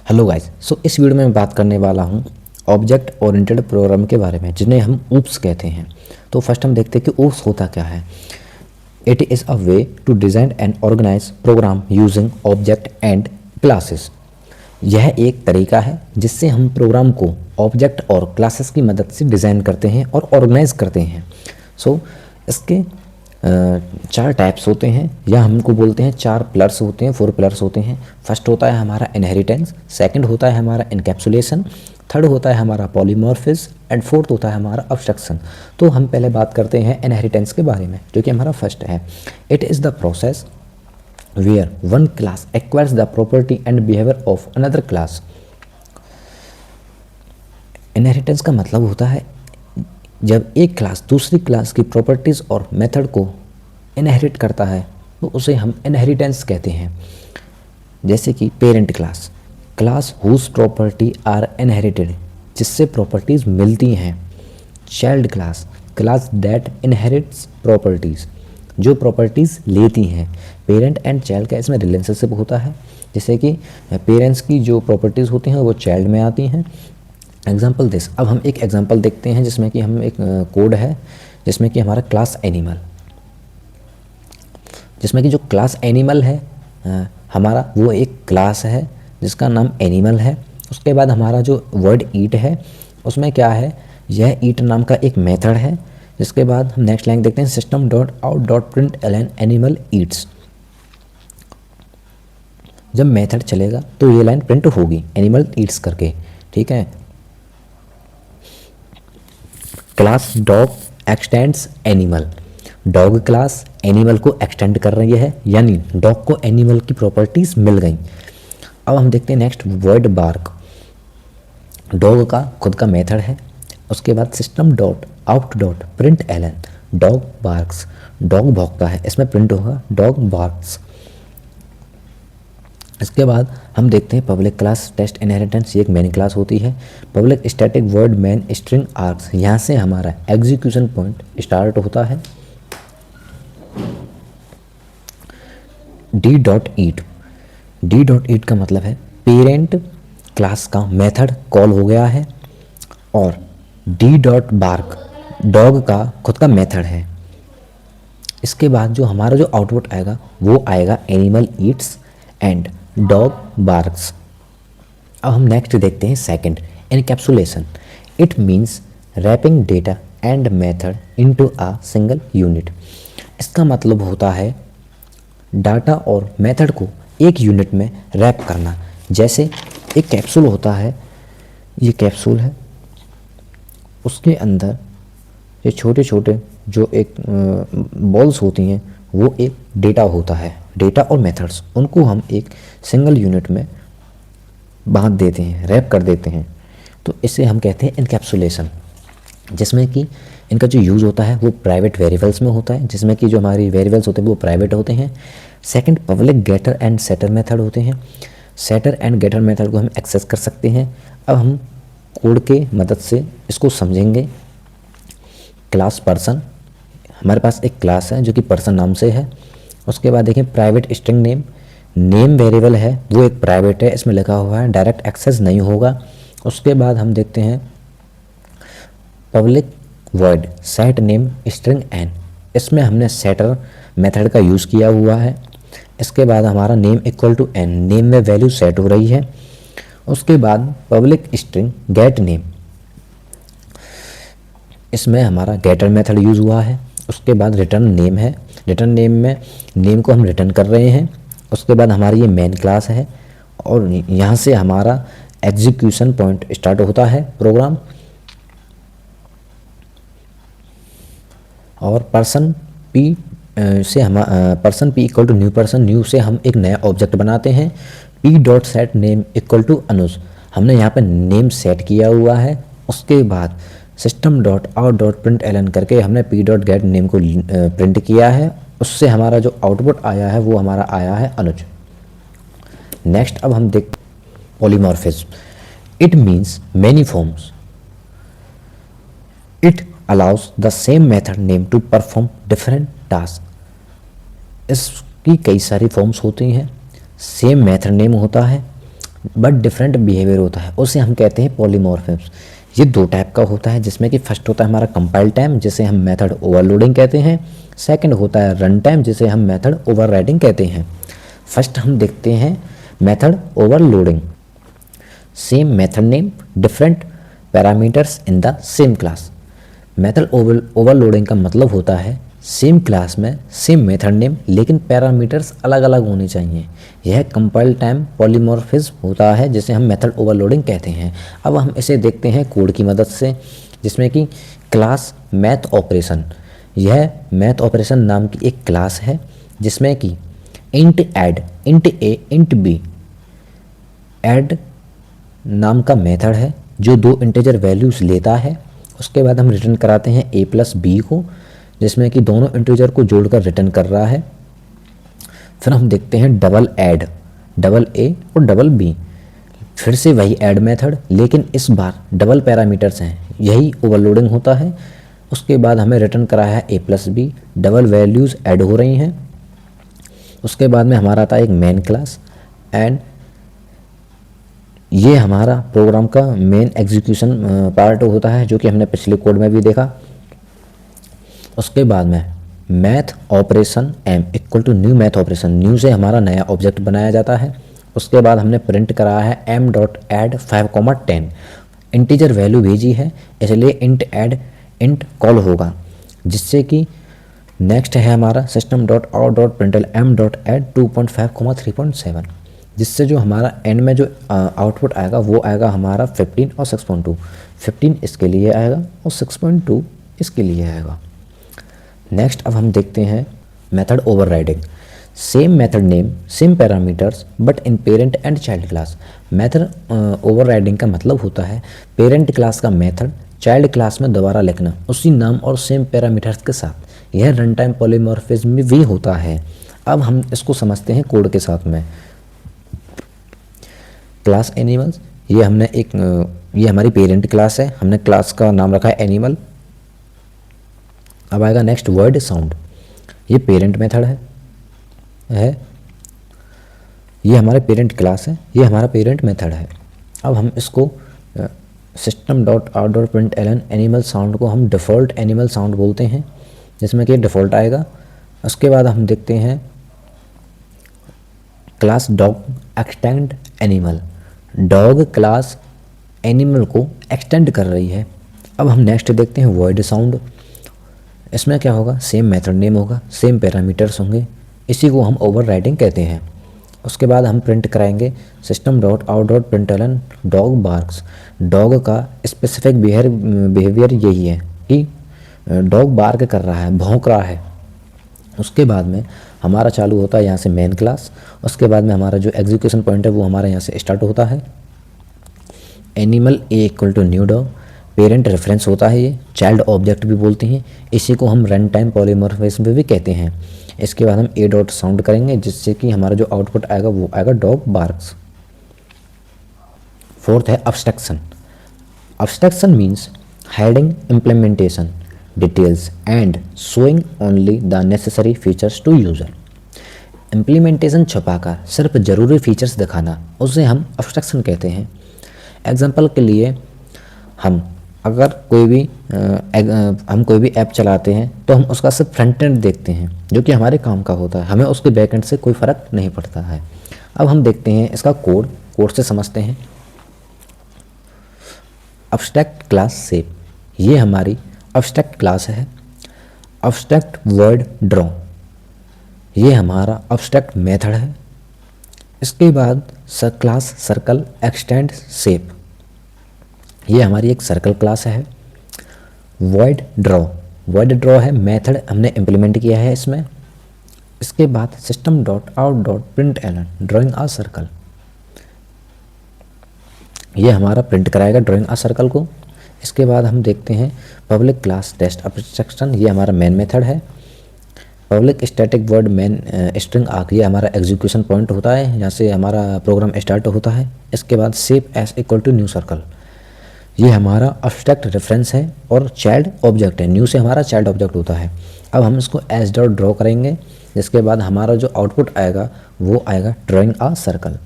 Hello guys. इस video में मैं बात करने वाला हूँ ऑब्जेक्ट ओरिएंटेड प्रोग्राम के बारे में, जिन्हें हम ऊप्स कहते हैं। तो फर्स्ट हम देखते हैं कि ऊप्स होता क्या है। It is a way to design and organise program using object and classes. यह एक तरीका है जिससे हम प्रोग्राम को ऑब्जेक्ट और क्लासेस की मदद से डिज़ाइन करते हैं और ऑर्गेनाइज करते हैं। इसके चार टाइप्स होते हैं, या हमको बोलते हैं चार पिलर्स होते हैं, 4 पिलर्स होते हैं। फर्स्ट होता है हमारा इनहेरिटेंस, सेकंड होता है हमारा इनकैप्सुलेशन, थर्ड होता है हमारा पॉलीमॉर्फिज्म एंड फोर्थ होता है हमारा अब्स्ट्रक्शन। तो हम पहले बात करते हैं इनहेरिटेंस के बारे में, जो कि हमारा फर्स्ट है। It is the process where one class acquires the property and behaviour of another class. Inheritance का मतलब होता है जब एक क्लास दूसरी क्लास की प्रॉपर्टीज़ और मेथड को इनहेरिट करता है तो उसे हम इनहेरिटेंस कहते हैं। जैसे कि parent class, class whose property are inherited, जिससे प्रॉपर्टीज़ मिलती हैं। Child class, class that inherits properties, जो प्रॉपर्टीज़ लेती हैं। पेरेंट एंड चाइल्ड का इसमें रिलेशनशिप होता है, जैसे कि पेरेंट्स की जो प्रॉपर्टीज़ होती हैं वो चाइल्ड में आती हैं। एग्जाम्पल दिस, अब हम एक एग्जाम्पल देखते हैं जिसमें कि हम एक कोड है जिसमें कि हमारा क्लास एनिमल, जिसमें कि जो क्लास एनिमल है हमारा, वो एक क्लास है जिसका नाम एनिमल है। उसके बाद हमारा जो वर्ड ईट है उसमें क्या है, यह ईट नाम का एक मेथड है। जिसके बाद हम नेक्स्ट लाइन देखते हैं, system dot out dot println animal eats. जब मेथड चलेगा तो ये लाइन प्रिंट होगी एनिमल ईट्स करके, ठीक है। Class dog extends animal, dog class animal को एक्सटेंड कर रही है, यानी डॉग को एनिमल की प्रॉपर्टीज मिल गई। अब हम देखते हैं नेक्स्ट वर्ड बार्क। डॉग का खुद का मेथड है। उसके बाद system dot out dot println dog barks, dog भौंकता है, इसमें प्रिंट होगा डॉग बार्क्स। इसके बाद हम देखते हैं पब्लिक क्लास टेस्ट इनहेरिटेंस, ये एक मेन क्लास होती है। Public static word main string arcs, यहाँ से हमारा एग्जीक्यूशन पॉइंट स्टार्ट होता है। डी डॉट ईट, डी डॉट ईट का मतलब है पेरेंट क्लास का मेथड कॉल हो गया है, और डी डॉट बार्क डॉग का खुद का मेथड है। इसके बाद जो हमारा जो आउटपुट आएगा वो आएगा animal eats and dog barks. अब हम नेक्स्ट देखते हैं second, encapsulation. It means wrapping data and method into a single unit. इसका मतलब होता है डाटा और मेथड को एक यूनिट में रैप करना। जैसे एक कैप्सूल होता है, ये कैप्सूल है, उसके अंदर ये छोटे छोटे जो एक बॉल्स होती हैं वो एक डेटा होता है। डेटा और मेथड्स, उनको हम एक सिंगल यूनिट में बांध देते हैं, रैप कर देते हैं। तो इसे हम कहते हैं इनकैप्सुलेशन, जिसमें कि इनका जो यूज़ होता है वो प्राइवेट वेरिएबल्स में होता है, जिसमें कि जो हमारी वेरिएबल्स होते हैं वो प्राइवेट होते हैं। Second, public getter and setter method होते हैं। सेटर एंड गेटर मेथड को हम एक्सेस कर सकते हैं। अब हम कोड के मदद से इसको समझेंगे। क्लास पर्सन, हमारे पास एक क्लास है जो कि पर्सन नाम से है। उसके बाद देखें private string name, name variable है वो एक प्राइवेट है, इसमें लिखा हुआ है, डायरेक्ट एक्सेस नहीं होगा। उसके बाद हम देखते हैं public void set name string N, इसमें हमने सेटर मेथड का यूज़ किया हुआ है। इसके बाद हमारा name equal to N, name में वैल्यू सेट हो रही है। उसके बाद पब्लिक स्ट्रिंग गेट नेम, इसमें हमारा गेटर मेथड यूज़ हुआ है। उसके बाद रिटर्न नेम है, रिटर्न नेम में नेम को हम रिटर्न कर रहे हैं। उसके बाद हमारी ये मेन क्लास है, और यहाँ से हमारा एग्जीक्यूशन पॉइंट स्टार्ट होता है प्रोग्राम। और पर्सन पी से हम person p equal to new person, new से हम एक नया ऑब्जेक्ट बनाते हैं। P dot set name equal to Anuj, हमने यहाँ पे नेम सेट किया हुआ है। उसके बाद system dot out dot println करके हमने पी डॉट गेट नेम को प्रिंट किया है। उससे हमारा जो आउटपुट आया है वो हमारा आया है अनुज। नेक्स्ट अब हम देख polymorphism. It means many forms, it allows the same method name to perform different task. इसकी कई सारी फॉर्म्स होती हैं। सेम मेथड नेम होता है बट डिफरेंट बिहेवियर होता है, उसे हम कहते हैं पॉलीमॉर्फिज्म। ये दो टाइप का होता है, जिसमें कि फर्स्ट होता है हमारा कंपाइल टाइम, जिसे हम मेथड ओवरलोडिंग कहते हैं। सेकंड होता है रन टाइम, जिसे हम मेथड ओवरराइडिंग कहते हैं। फर्स्ट हम देखते हैं method overloading. Same method name different parameters in the same class. Method overloading का मतलब होता है सेम क्लास में सेम मेथड नेम लेकिन पैरामीटर्स अलग अलग होने चाहिए। यह कंपाइल टाइम पॉलीमॉर्फिज्म होता है, जिसे हम मेथड ओवरलोडिंग कहते हैं। अब हम इसे देखते हैं कोड की मदद से, जिसमें कि क्लास मैथ ऑपरेशन। यह मैथ ऑपरेशन नाम की एक क्लास है, जिसमें कि इंट ऐड, इंट ए, इंट बी, ऐड नाम का मेथड है जो दो इंटीजर वैल्यूज़ लेता है। उसके बाद हम रिटर्न कराते हैं a प्लस बी को, जिसमें कि दोनों इंटीजर को जोड़कर रिटर्न कर रहा है। फिर हम देखते हैं डबल ऐड, डबल ए और डबल बी, फिर से वही ऐड मेथड लेकिन इस बार डबल पैरामीटर्स हैं, यही ओवरलोडिंग होता है। उसके बाद हमें रिटर्न करा है a plus B, double values add हो रही हैं। उसके बाद में हमारा आता है एक मेन क्लास, एंड ये हमारा प्रोग्राम का मेन एग्जीक्यूशन पार्ट होता है, जो कि हमने पिछले कोड में भी देखा। उसके बाद में math operation M equal to new math operation, new से हमारा नया ऑब्जेक्ट बनाया जाता है। उसके बाद हमने प्रिंट कराया है M dot add 5,10, integer value भेजी है इसलिए इंट ऐड इंट कॉल होगा, जिससे कि नेक्स्ट है हमारा system dot out dot println M dot add 2.5, 3.7, जिससे जो हमारा एंड में जो आउटपुट आएगा वो आएगा हमारा 15 और 6.2। 15 इसके लिए आएगा और 6.2 इसके लिए आएगा। नेक्स्ट अब हम देखते हैं method overriding. Same method name same parameters but in parent and child class. Method overriding का मतलब होता है पेरेंट क्लास का मेथड चाइल्ड क्लास में दोबारा लिखना उसी नाम और सेम पैरामीटर्स के साथ। यह रन टाइम पॉलीमॉर्फिज्म में भी होता है। अब हम इसको समझते हैं कोड के साथ में। क्लास एनिमल्स, ये हमने ये हमारी पेरेंट क्लास है, हमने क्लास का नाम रखा है एनिमल। अब आएगा नेक्स्ट वर्ड साउंड, ये पेरेंट मेथड है, ये हमारे पेरेंट क्लास है, ये हमारा पेरेंट मेथड है। अब हम इसको system dot out dot println animal sound को हम डिफ़ॉल्ट एनिमल साउंड बोलते हैं, जिसमें कि डिफ़ॉल्ट आएगा। उसके बाद हम देखते हैं class dog extend animal, dog class animal को एक्सटेंड कर रही है। अब हम नेक्स्ट देखते हैं वर्ड साउंड। इसमें क्या होगा, सेम मेथड नेम होगा, सेम पैरामीटर्स होंगे, इसी को हम ओवरराइडिंग कहते हैं। उसके बाद हम प्रिंट कराएंगे system dot out dot println dog barks. Dog का स्पेसिफिक बिहेवियर यही है कि डॉग बार्क कर रहा है, भौंक रहा है। उसके बाद में हमारा चालू होता है यहाँ से मेन क्लास। उसके बाद में हमारा जो एग्जीक्यूशन पॉइंट है वो हमारा यहाँ से स्टार्ट होता है। Animal A equal to new dog, parent reference होता है, ये चाइल्ड ऑब्जेक्ट भी बोलते हैं, इसी को हम रन टाइम पॉलीमॉर्फिज्म भी कहते हैं। इसके बाद हम ए डॉट साउंड करेंगे, जिससे कि हमारा जो आउटपुट आएगा वो आएगा डॉग बार्क्स। फोर्थ है abstraction. Abstraction means hiding implementation details and showing only the necessary features to user. Implementation छुपाकर सिर्फ ज़रूरी फीचर्स दिखाना, उसे हम अब्स्ट्रक्शन कहते हैं। एग्जाम्पल के लिए हम अगर हम कोई भी ऐप चलाते हैं तो हम उसका सिर्फ फ्रंट एंड देखते हैं, जो कि हमारे काम का होता है, हमें उसके बैक एंड से कोई फ़र्क नहीं पड़ता है। अब हम देखते हैं इसका कोड से समझते हैं। अब्स्ट्रैक्ट क्लास शेप, ये हमारी अब्स्ट्रैक्ट क्लास है। अब्स्ट्रैक्ट वर्ड ड्रॉ, ये हमारा अब्स्ट्रैक्ट मेथड है। इसके बाद क्लास सर्कल एक्सटेंड शेप, ये हमारी एक सर्कल क्लास है। वॉइड ड्रॉ है मेथड हमने इम्प्लीमेंट किया है इसमें। इसके बाद system dot out dot println drawing a circle, ये हमारा प्रिंट कराएगा ड्रॉइंग आ सर्कल को। इसके बाद हम देखते हैं पब्लिक क्लास टेस्ट अब्स्ट्रक्शन, ये हमारा मेन मेथड है। Public static word main string arc, ये हमारा एग्जीक्यूशन पॉइंट होता है, यहाँ से हमारा प्रोग्राम स्टार्ट होता है। इसके बाद shape S equal to new circle, ये हमारा अब्स्ट्रैक्ट रेफरेंस है और चाइल्ड ऑब्जेक्ट है, न्यू से हमारा चाइल्ड ऑब्जेक्ट होता है। अब हम इसको एस डॉट ड्रॉ करेंगे, जिसके बाद हमारा जो आउटपुट आएगा वो आएगा ड्राइंग आ सर्कल।